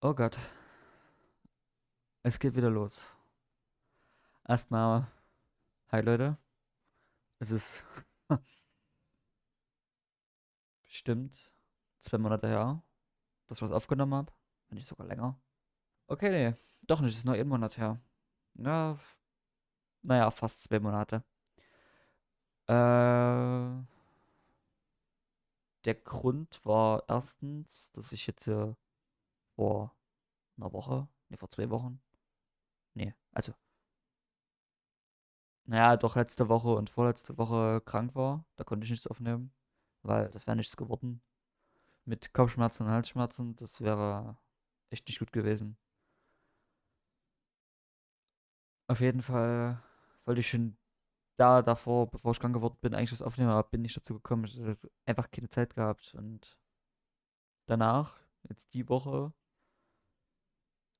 Oh Gott, es geht wieder los. Erstmal, hi Leute. Es ist bestimmt 2 Monate her, dass ich was aufgenommen habe. Wenn nicht sogar länger. Okay, nee, doch nicht, es ist nur 1 Monat her. Ja, naja, fast 2 Monate. Äh, der Grund war erstens, dass ich jetzt vor einer Woche, nee, vor 2 Wochen, nee, also, naja, doch letzte Woche und vorletzte Woche krank war. Da konnte ich nichts aufnehmen, weil das wäre nichts geworden. Mit Kopfschmerzen und Halsschmerzen, das wäre echt nicht gut gewesen. Auf jeden Fall wollte ich schon davor, bevor ich krank geworden bin, eigentlich das aufnehmen, aber bin nicht dazu gekommen. Ich hatte einfach keine Zeit gehabt. Und danach, jetzt die Woche,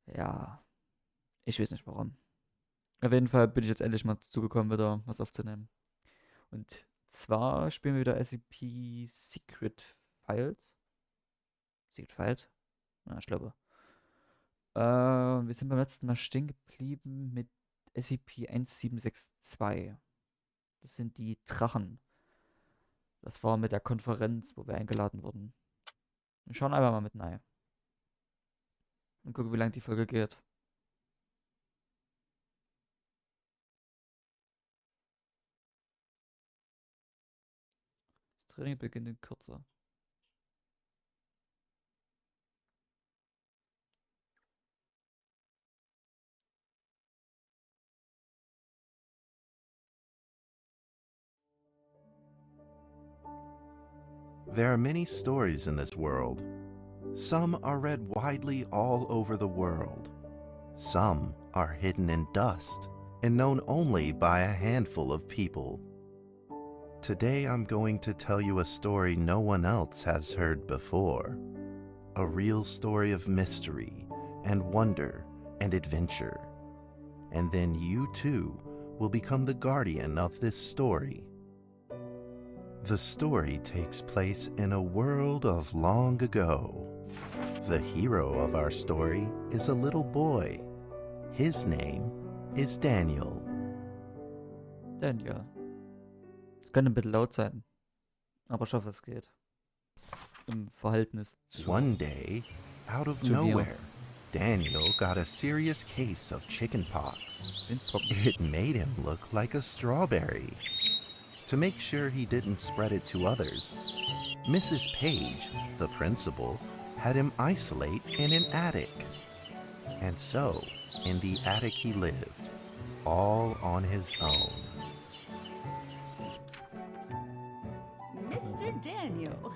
ja, ich weiß nicht warum. Auf jeden Fall bin ich jetzt endlich mal dazu gekommen, wieder was aufzunehmen. Und zwar spielen wir wieder SCP Secret Files. Secret Files? Ja, ich glaube. Wir sind beim letzten Mal stehen geblieben mit SCP-1762. Das sind die Drachen. Das war mit der Konferenz, wo wir eingeladen wurden. Wir schauen einfach mal mit rein. Und gucken, wie lange die Folge geht. Das Training beginnt in Kürze. There are many stories in this world. Some are read widely all over the world. Some are hidden in dust and known only by a handful of people. Today I'm going to tell you a story no one else has heard before. A real story of mystery and wonder and adventure. And then you too will become the guardian of this story. The story takes place in a world of long ago. The hero of our story is a little boy. His name is Daniel. Daniel. Es könnte ein bisschen laut sein. Aber ich hoffe, es geht. Im Verhältnis zu One day, out of zu mir. nowhere, Daniel got a serious case of chickenpox. Windpocken. It made him look like a strawberry. To make sure he didn't spread it to others, Mrs. Page, the principal, had him isolate in an attic. And so, in the attic he lived, all on his own. Mr. Daniel,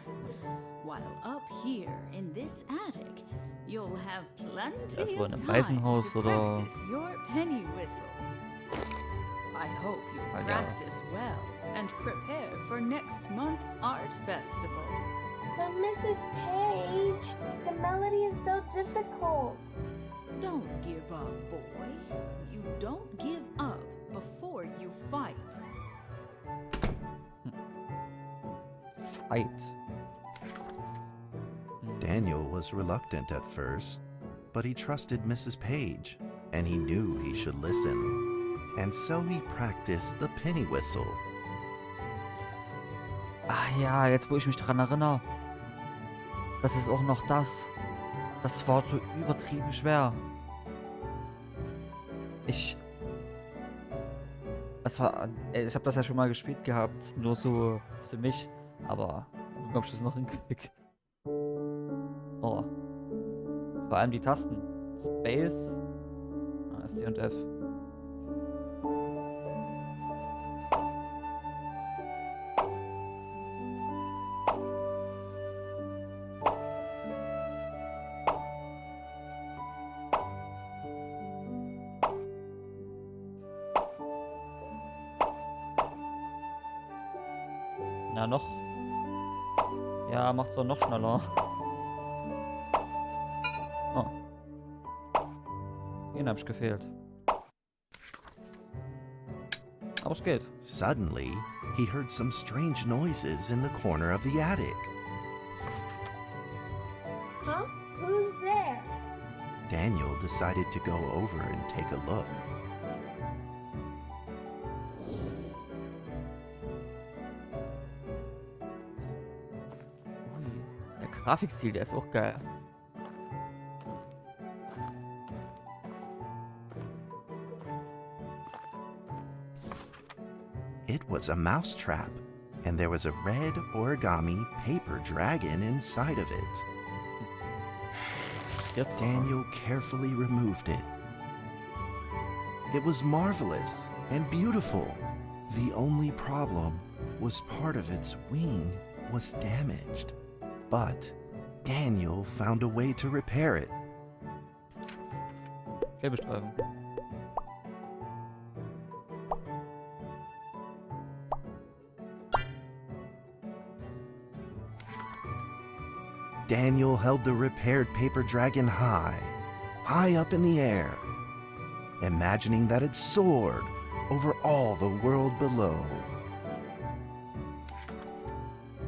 while up here in this attic, you'll have plenty wohl in of einem time Waisenhaus to oder- practice your penny whistle. I hope you Ah, ja. practice well and prepare for next month's art festival. But Mrs. Page, the melody is so difficult. Don't give up, boy. You don't give up before you fight. Fight. Daniel was reluctant at first, but he trusted Mrs. Page, and he knew he should listen. And so he practiced the penny whistle. Ah ja, jetzt wo ich mich daran erinnere. Das ist auch noch das. Das war so übertrieben schwer. Ich habe das ja schon mal gespielt gehabt, nur so für mich. Aber gucken, ob ich das noch hinkriege. Oh. Vor allem die Tasten. Space. S, D und F. Na, noch. Ja, macht's doch noch schneller. Oh. Den hab ich gefehlt. Aber es geht. Suddenly, he heard some strange noises in the corner of the attic. Huh? Who's there? Daniel decided to go over and take a look. Ui, der Grafikstil, der ist auch geil. It was a mousetrap, and there was a red origami paper dragon inside of it. Hier drauf. Daniel carefully removed it. It was marvelous and beautiful. The only problem was part of its wing was damaged. But Daniel found a way to repair it. Klebestreifen. Daniel held the repaired paper dragon high up in the air, imagining that it soared over all the world below.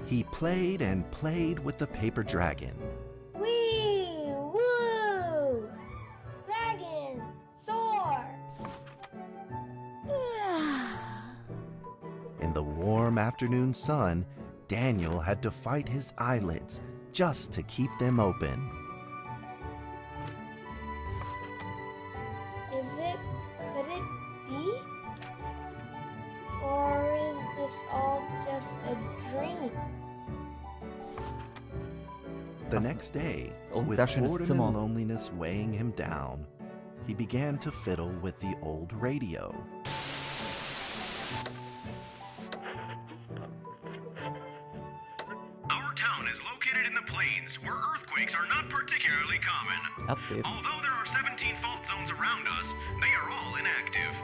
He played and played with the paper dragon. Wee! Woo! Dragon! Soar! In the warm afternoon sun, Daniel had to fight his eyelids just to keep them open. Could it be? Or is this all just a dream? The next day, Oh, with sehr schönes boredom Zimmer. and loneliness weighing him down, he began to fiddle with the old radio. Our town is located in the plains, where earthquakes are not particularly common. Erdbeben. Although there are 17 fault zones around us, they are all inactive.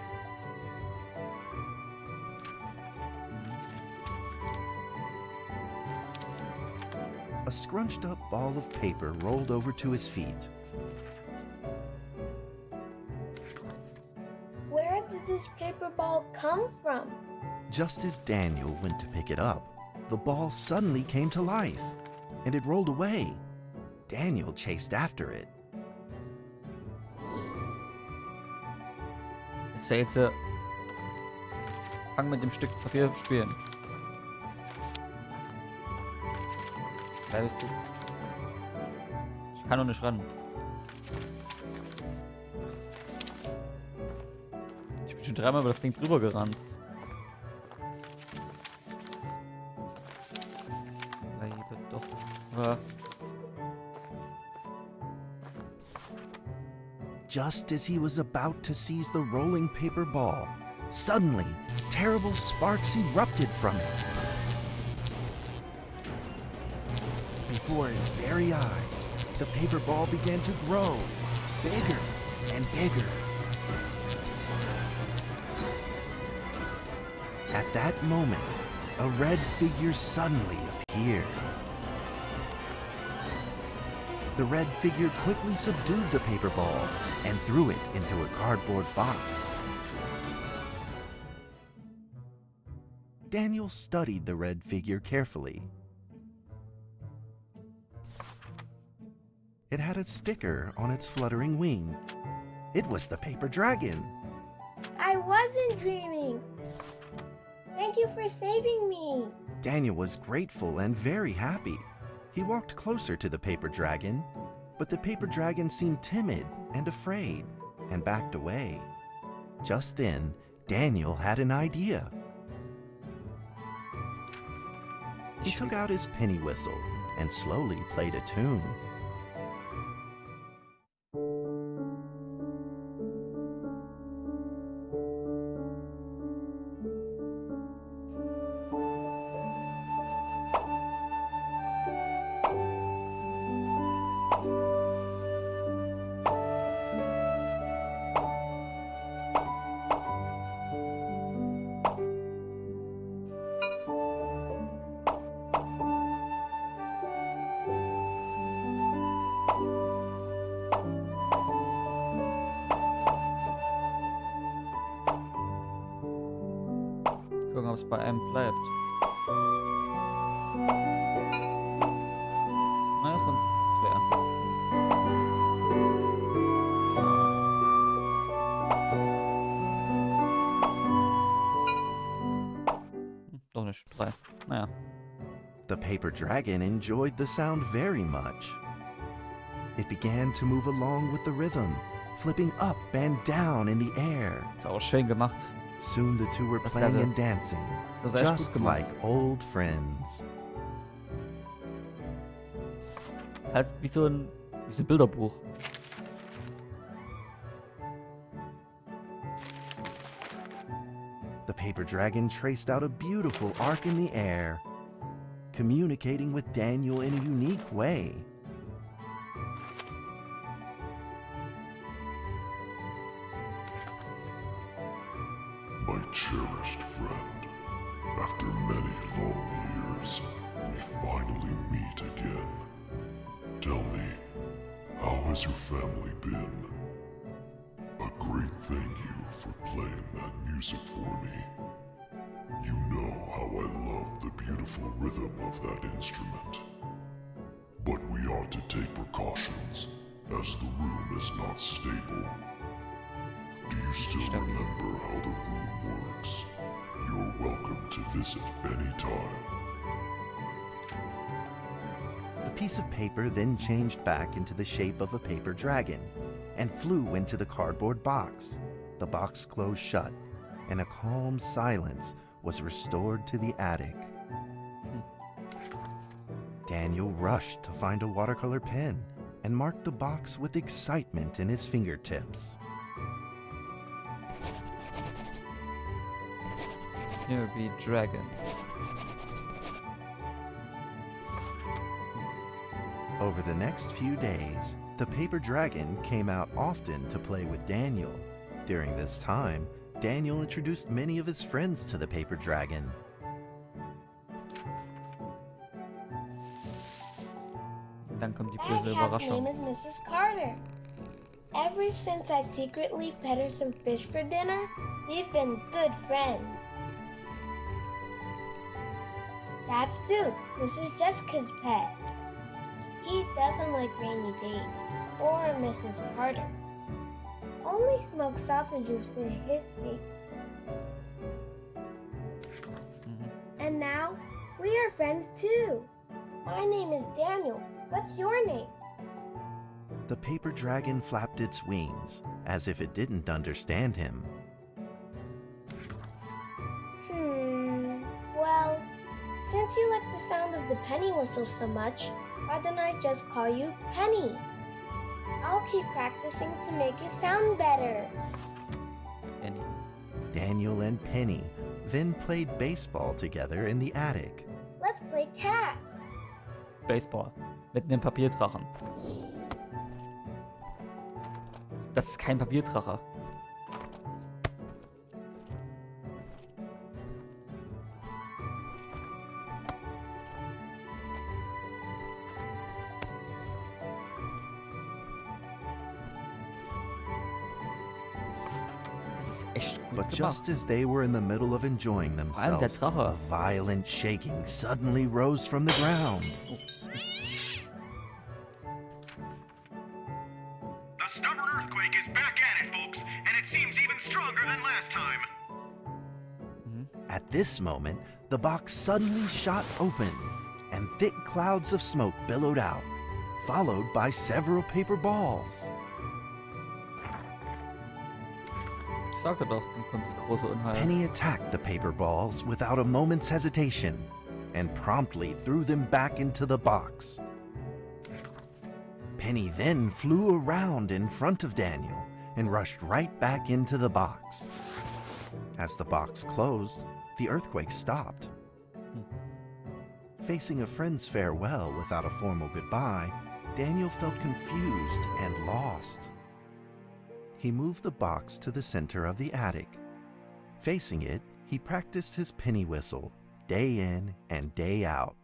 A scrunched up ball of paper rolled over to his feet. Where did this paper ball come from? Just as Daniel went to pick it up, the ball suddenly came to life, and it rolled away. Daniel chased after it. Ist ja jetzt fang mit dem Stück Papier spielen. Wer bist du? Ich kann noch nicht ran. Ich bin schon dreimal über das Ding drüber gerannt. Lebe doch. Just as he was about to seize the rolling paper ball, suddenly, terrible sparks erupted from it. Before his very eyes, the paper ball began to grow, bigger and bigger. At that moment, a red figure suddenly appeared. The red figure quickly subdued the paper ball and threw it into a cardboard box. Daniel studied the red figure carefully. It had a sticker on its fluttering wing. It was the paper dragon. I wasn't dreaming. Thank you for saving me. Daniel was grateful and very happy. He walked closer to the paper dragon, but the paper dragon seemed timid and afraid and backed away. Just then, Daniel had an idea. He took out his penny whistle and slowly played a tune. Gucken, ob es bei einem bleibt. Na, das waren zwei. The paper dragon enjoyed the sound very much. It began to move along with the rhythm, flipping up and down in the air. Ist auch schön gemacht. Soon the two were Das playing Level. and dancing, Das ist echt gut just gemacht. like old friends. Halt wie so ein Bilderbuch. The paper dragon traced out a beautiful arc in the air, communicating with Daniel in a unique way. My cherished friend, after many lonely years, we finally meet again. Tell me, how has your family been? A great thank you for playing that music for me. You know how I love the beautiful rhythm of that instrument. But we ought to take precautions, as the room is not stable. Do you still remember how the room works? You're welcome to visit anytime. The piece of paper then changed back into the shape of a paper dragon and flew into the cardboard box. The box closed shut, and a calm silence was restored to the attic. Daniel rushed to find a watercolor pen and marked the box with excitement in his fingertips. Here be dragons. Over the next few days, the paper dragon came out often to play with Daniel. During this time, Daniel introduced many of his friends to the paper dragon. Dann kommt die And böse Kat's name Überraschung. is Mrs. Carter. Ever since I secretly fed her some fish for dinner, we've been good friends. That's Duke, Mrs. Jessica's pet. He doesn't like rainy days or Mrs. Carter. Only smoked sausages for his taste. And now, we are friends too. My name is Daniel. What's your name? The paper dragon flapped its wings, as if it didn't understand him. Well, since you like the sound of the penny whistle so much, why don't I just call you Penny? I'll keep practicing to make it sound better. Penny. Daniel and Penny then played baseball together in the attic. Let's play cat. Baseball. Mit einem Papierdrachen. Das ist kein Papierdrache. Echt gut But gemacht. just as they were in the middle of enjoying allem der themselves, Drache. a violent shaking suddenly rose from the ground. The stubborn earthquake is back at it, folks, and it seems even stronger than last time. At this moment, the box suddenly shot open, and thick clouds of smoke billowed out, followed by several paper balls. Ich sagte doch, dann kommt das große Unheil. Penny attacked the paper balls without a moment's hesitation and promptly threw them back into the box. Penny then flew around in front of Daniel and rushed right back into the box. As the box closed, the earthquake stopped. Facing a friend's farewell without a formal goodbye, Daniel felt confused and lost. He moved the box to the center of the attic. Facing it, he practiced his penny whistle, day in and day out.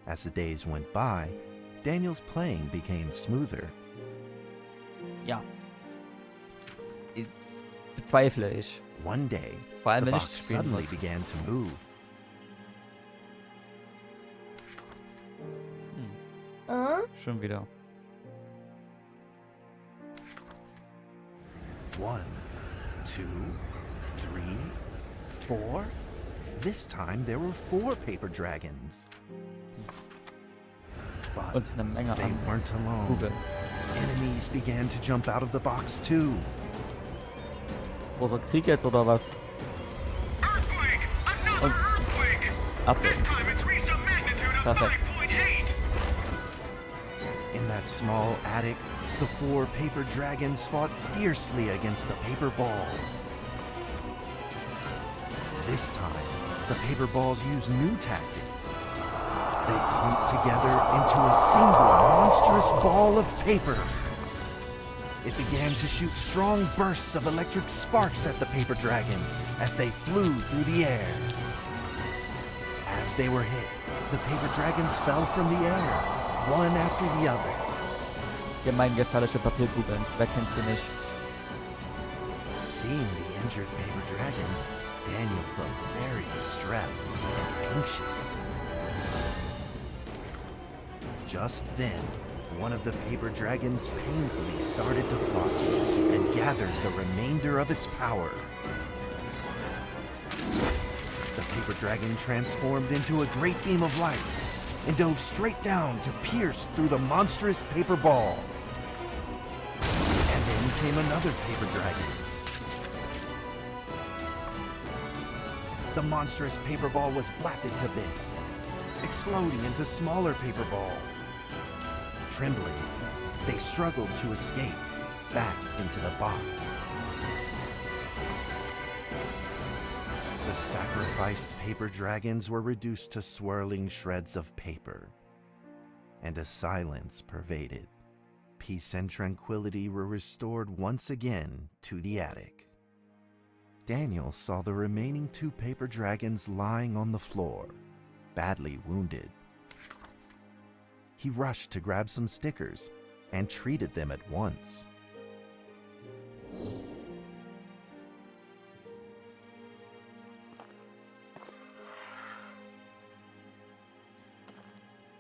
As the days went by, Daniel's playing became smoother. Ja. Bezweifle ich. One day, Vor allem, the wenn ich box spielen suddenly muss. began to move. Huh? Schon wieder. 1, 2, 3, 4. This time there were 4 paper dragons. But Und eine Menge they an weren't alone. Kugeln. Enemies began to jump out of the box too. Großer Krieg jetzt oder was? Earthquake! Another Und earthquake! Abwehr. This time it's reached a magnitude of Perfect. 5.8! In that small attic, the 4 paper dragons fought fiercely against the paper balls. This time, the paper balls used new tactics. They clumped together into a single monstrous ball of paper. It began to shoot strong bursts of electric sparks at the paper dragons as they flew through the air. As they were hit, the paper dragons fell from the air, one after the other. Gemeingefährliche Papierkugeln. Wer kennt sie nicht? Seeing the injured paper dragons, Daniel felt very distressed and anxious. Just then, one of the paper dragons painfully started to fly and gathered the remainder of its power. The paper dragon transformed into a great beam of light and dove straight down to pierce through the monstrous paper ball. And then came another paper dragon. The monstrous paper ball was blasted to bits, exploding into smaller paper balls. Trembling, they struggled to escape back into the box. The sacrificed paper dragons were reduced to swirling shreds of paper, and a silence pervaded. Peace and tranquility were restored once again to the attic. Daniel saw the remaining 2 paper dragons lying on the floor, badly wounded. He rushed to grab some stickers and treated them at once.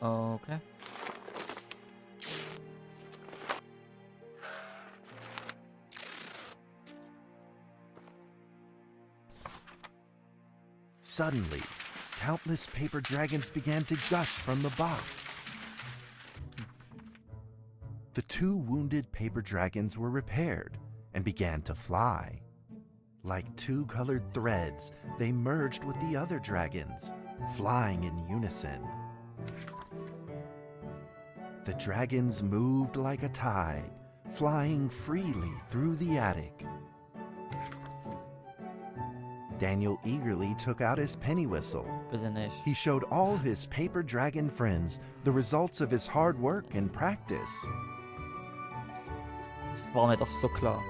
Okay. Suddenly, countless paper dragons began to gush from the box. The 2 wounded paper dragons were repaired and began to fly. Like 2 colored threads, they merged with the other dragons, flying in unison. The dragons moved like a tide, flying freely through the attic. Daniel eagerly took out his penny whistle. Bitte nicht. He showed all his paper dragon friends the results of his hard work and practice. Das war mir doch so klar.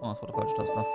Oh, das war der falsche Taster.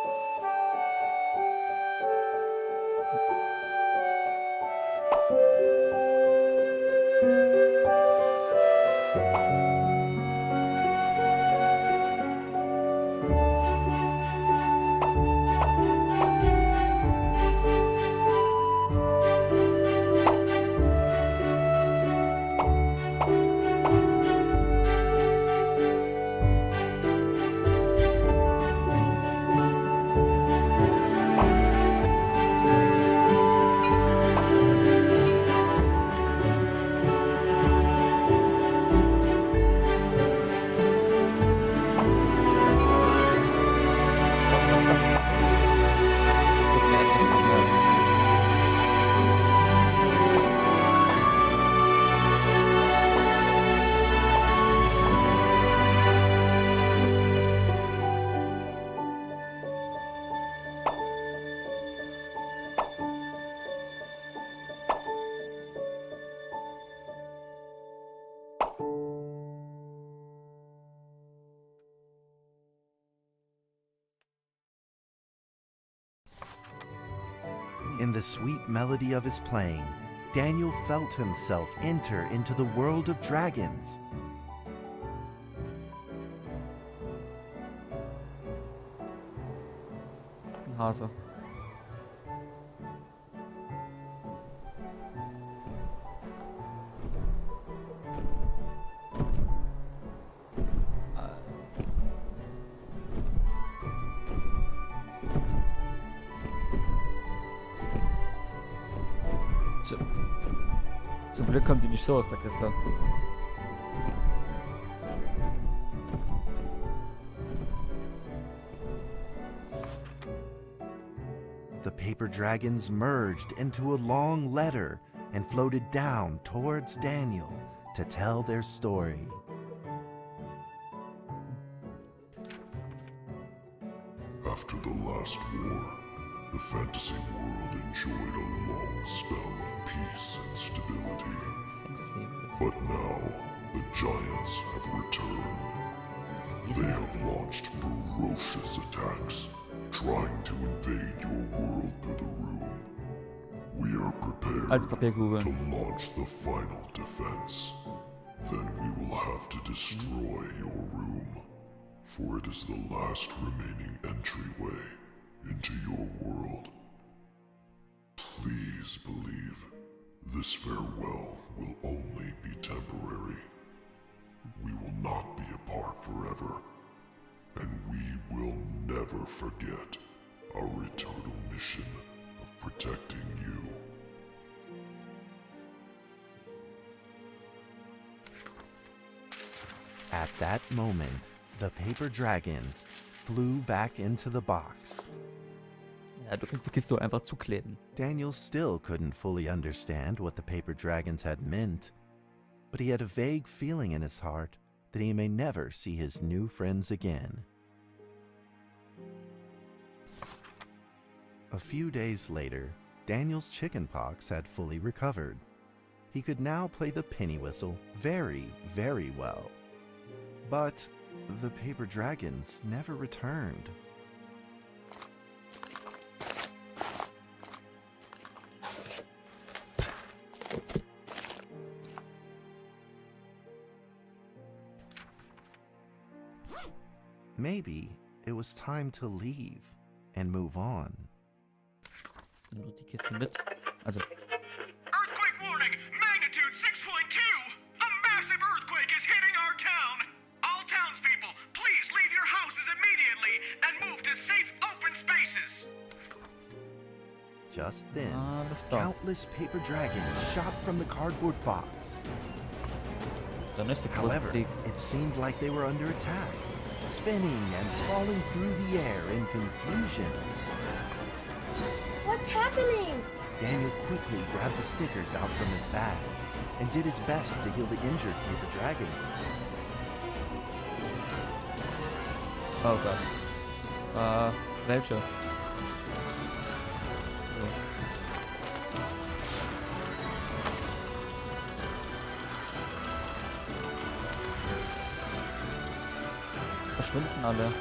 In the sweet melody of his playing, Daniel felt himself enter into the world of dragons. Hase. Zum Glück kommt die nicht so aus der Kiste. The paper dragons merged into a long letter and floated down towards Daniel to tell their story. After the last war, the fantasy world enjoyed a long spell of peace and stability. But now, the giants have returned. They have launched ferocious attacks, trying to invade your world through the room. We are Als prepared Papierkugel. to launch the final defense. Then we will have to destroy your room, for it is the last remaining entryway into your world. Please believe this farewell will only be temporary. We will not be apart forever, and we will never forget our eternal mission of protecting you. At that moment, the paper dragons flew back into the box. Ja, du kannst die Kiste einfach zukleben. Daniel still couldn't fully understand what the paper dragons had meant, but he had a vague feeling in his heart that he may never see his new friends again. A few days later, Daniel's chickenpox had fully recovered. He could now play the penny whistle very, very well. But the paper dragons never returned. Maybe it was time to leave and move on. Nimm doch die Kiste mit. Also, Earthquake warning! Magnitude 6.2! A massive earthquake is hitting our town! All townspeople, please leave your houses immediately and move to safe open spaces! Just then, alles klar. countless paper dragons shot from the cardboard box. Der nächste große However, Krieg. it seemed like they were under attack, spinning and falling through the air in confusion. What's happening? Daniel quickly grabbed the stickers out from his bag and did his best to heal the injured paper dragons. Oh Gott. Welche? So. Verschwinden alle.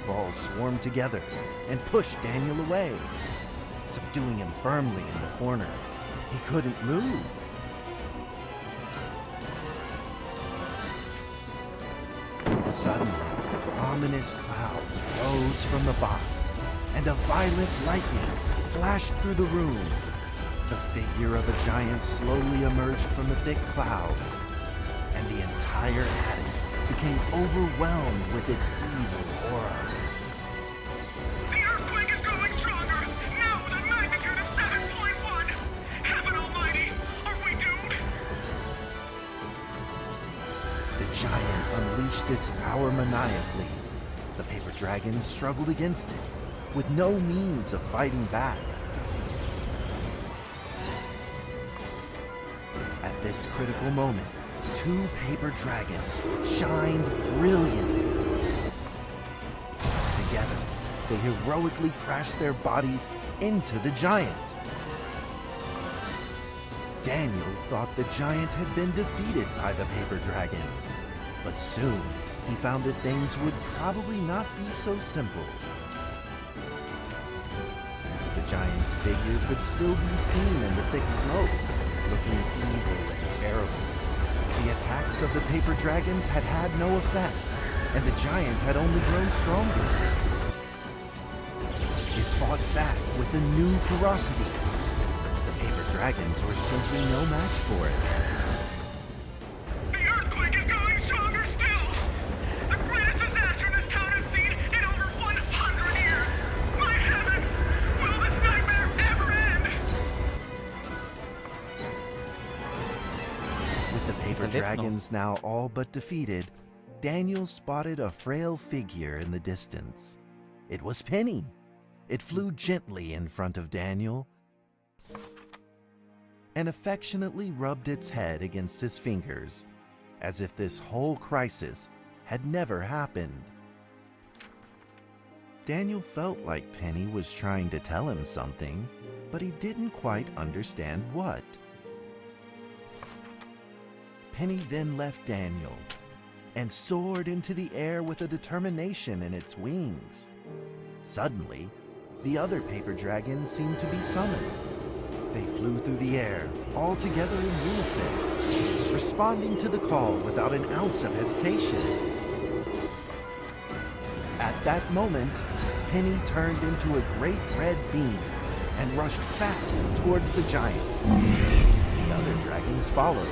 Balls swarmed together and pushed Daniel away, subduing him firmly in the corner. He couldn't move. Suddenly, ominous clouds rose from the box, and a violent lightning flashed through the room. The figure of a giant slowly emerged from the thick clouds, and the entire attic became overwhelmed with its evil aura. The earthquake is growing stronger, now with a magnitude of 7.1! Heaven almighty, are we doomed? The giant unleashed its power maniacally. The paper dragons struggled against it, with no means of fighting back. At this critical moment, two paper dragons shined brilliantly. Together, they heroically crashed their bodies into the giant. Daniel thought the giant had been defeated by the paper dragons, but soon he found that things would probably not be so simple. The giant's figure could still be seen in the thick smoke, looking evil and terrible. The attacks of the paper dragons had had no effect, and the giant had only grown stronger. It fought back with a new ferocity. The paper dragons were simply no match for it. The earthquake is growing stronger still! The greatest disaster this town has seen in over 100 years! My heavens! Will this nightmare ever end? With the paper lebt noch. dragons now all but defeated, Daniel spotted a frail figure in the distance. It was Penny. It flew gently in front of Daniel and affectionately rubbed its head against his fingers, as if this whole crisis had never happened. Daniel felt like Penny was trying to tell him something, but he didn't quite understand what. Penny then left Daniel and soared into the air with a determination in its wings. Suddenly, the other paper dragons seemed to be summoned. They flew through the air, all together in unison, responding to the call without an ounce of hesitation. At that moment, Penny turned into a great red beam and rushed fast towards the giant. The other dragons followed,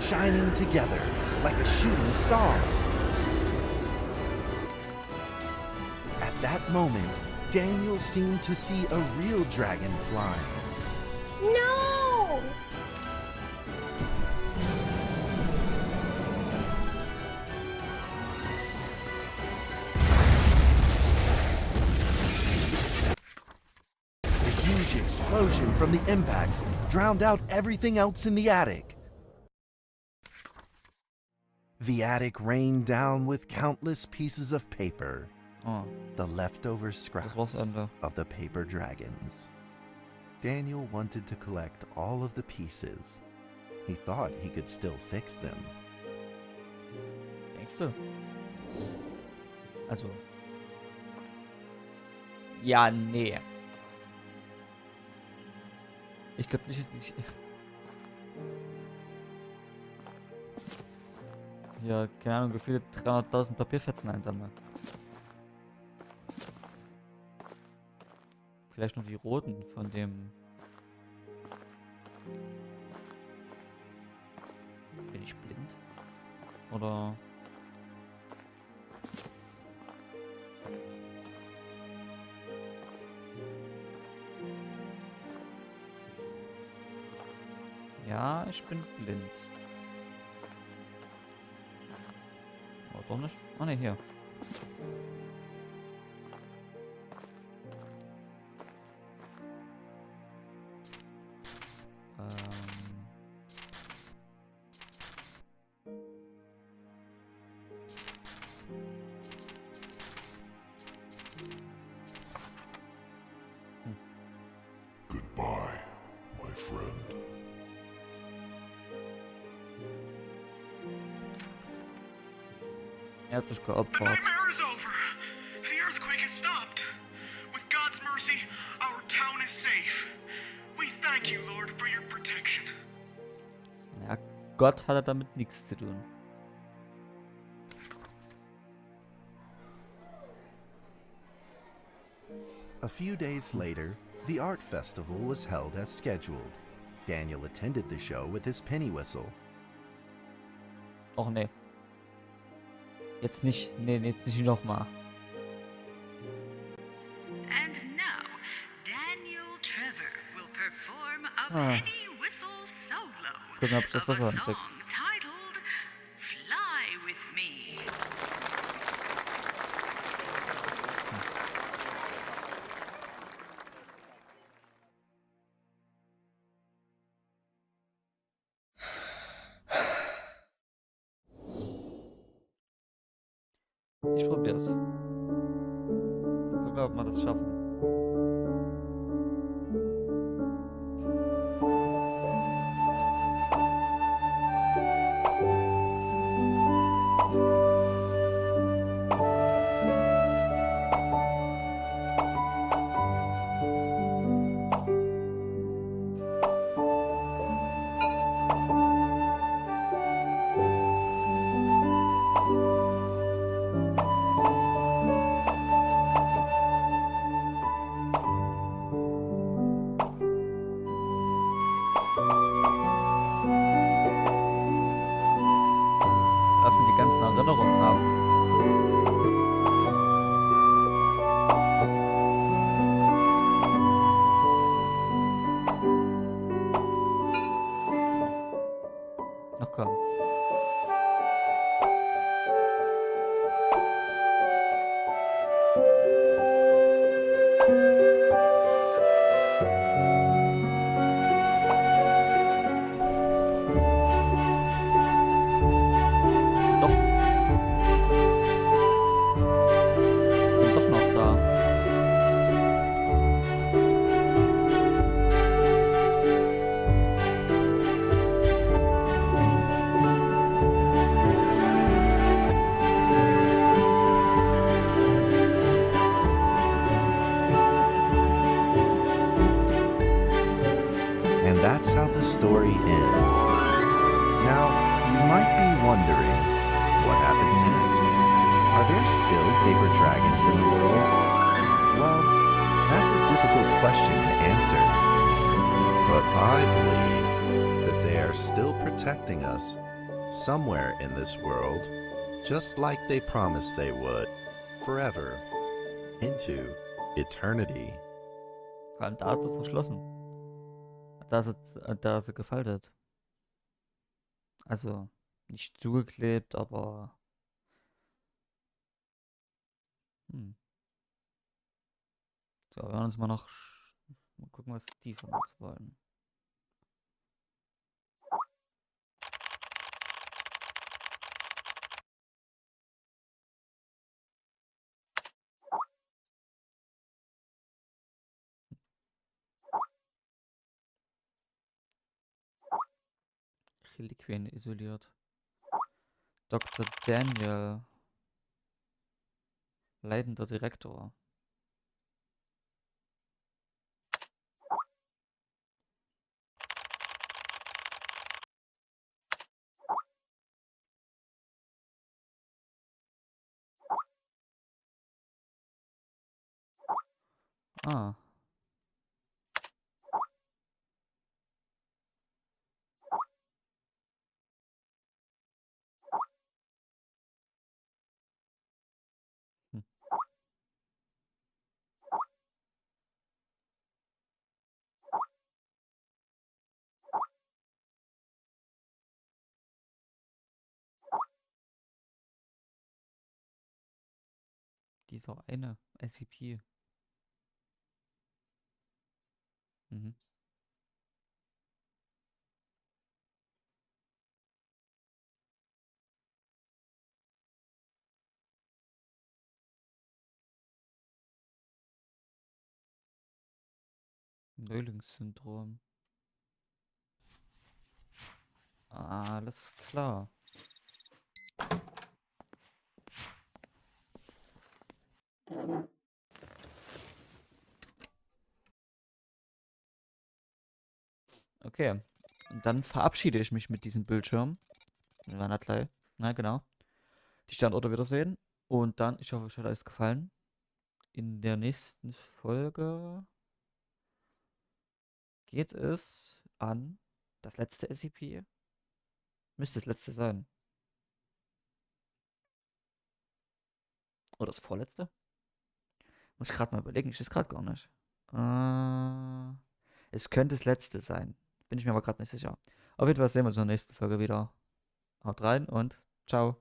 shining together like a shooting star. At that moment, Daniel seemed to see a real dragon flying. No! A huge explosion from the impact drowned out everything else in the attic. The attic rained down with countless pieces of paper, Oh, the leftover das war's scraps Ende. of the paper dragons. Daniel wanted to collect all of the pieces. He thought he could still fix them. Denkst du? Also. Ja, nee. Ich glaube nicht, dass ich. Ja, keine Ahnung, gefühlt 300.000 Papierfetzen einsammle. Vielleicht noch die roten von dem. Bin ich blind? Oder. Ja, ich bin blind. Oh, doch nicht? Oh ne, hier. Goodbye, my friend. Er hat sich The geopfert. nightmare is over. The earthquake has stopped. With God's mercy, our town is safe. We thank you, Lord, for your protection. Ja, Gott hatte damit nichts zu tun. A few days later, the art festival was held as scheduled. Daniel attended the show with his penny whistle. Och nee. Jetzt nicht. Nee, jetzt nicht nochmal. And now, Daniel Trevor will perform a Ah. penny whistle solo Gucken, ob ich das of a besser hinkrieg. song titled Fly With Me. Ich probier's. Gucken, Frage, ob wir das schaffen. Lassen die ganzen Erinnerungen haben. Ach komm. Sind doch noch da. And that's how the story ends. Now, you might be wondering, what happened next? Are there still paper dragons in the world? Well, that's a difficult question to answer. But I believe that they are still protecting us somewhere in this world, just like they promised they would, forever, into eternity. Vor allem da ist sie verschlossen. Da ist sie gefaltet. Also, nicht zugeklebt, aber. Hm. So, wir werden uns mal noch. Mal gucken, was die von uns wollen. Reliquien isoliert. Dr. Daniel. Leitender Direktor. Ah. Hm. Dieser eine SCP. Mhm. Neulingssyndrom. Alles klar. Okay. Und dann verabschiede ich mich mit diesem Bildschirm. Wir werden halt gleich. Na, genau. Die Standorte wiedersehen. Und dann, ich hoffe, euch hat alles gefallen. In der nächsten Folge geht es an das letzte SCP. Müsste das letzte sein. Oder das vorletzte? Muss ich gerade mal überlegen. Ich weiß gerade gar nicht. Es könnte das letzte sein. Bin ich mir aber gerade nicht sicher. Auf jeden Fall sehen wir uns in der nächsten Folge wieder. Haut rein und ciao.